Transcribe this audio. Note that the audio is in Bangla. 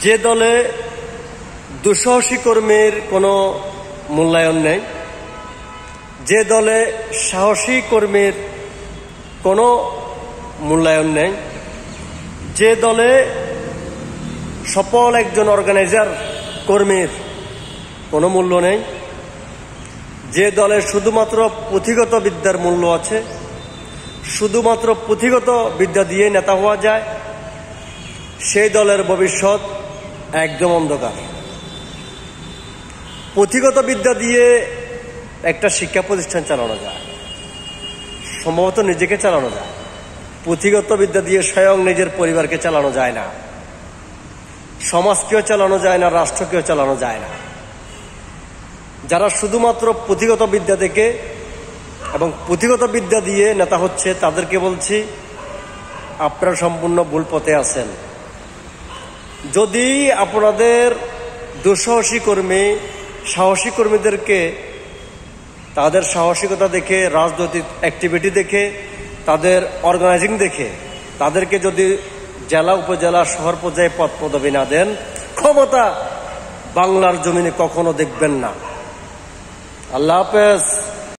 যে দলে দুঃসাহসী কর্মীর কোনো মূল্যায়ন নেই, যে দলে সাহসী কর্মীর কোনো মূল্যায়ন নেই, যে দলে সফল একজন অর্গানাইজার কর্মীর কোনো মূল্য নেই, যে দলে শুধুমাত্র পুঁথিগত বিদ্যার মূল্য আছে, শুধুমাত্র পুঁথিগত বিদ্যা দিয়ে নেতা হওয়া যায়, সেই দলের ভবিষ্যৎ একদম অন্ধকার। পুঁথিগত বিদ্যা দিয়ে একটা শিক্ষা প্রতিষ্ঠান চালানো যায়, সম্ভবত নিজেকে চালানো যায়। পুঁথিগত বিদ্যা দিয়ে স্বয়ং নিজের পরিবারকে চালানো যায় না, সমাজকেও চালানো যায় না, রাষ্ট্রকেও চালানো যায় না। যারা শুধুমাত্র পুঁথিগত বিদ্যা দেখে এবং পুঁথিগত বিদ্যা দিয়ে নেতা হচ্ছে, তাদেরকে বলছি আপনারা সম্পূর্ণ ভুল পথে আছেন। যদি আপনাদের দুঃসাহসী কর্মী, সাহসী কর্মীদেরকে তাদের সাহসিকতা দেখে, রাজনৈতিক অ্যাক্টিভিটি দেখে, তাদের অর্গানাইজিং দেখে তাদেরকে যদি জেলা, উপজেলা, শহর পর্যায়ে পদ পদবি না দেন, ক্ষমতা বাংলার জমিনে কখনো দেখবেন না। আল্লাহ হাফেজ।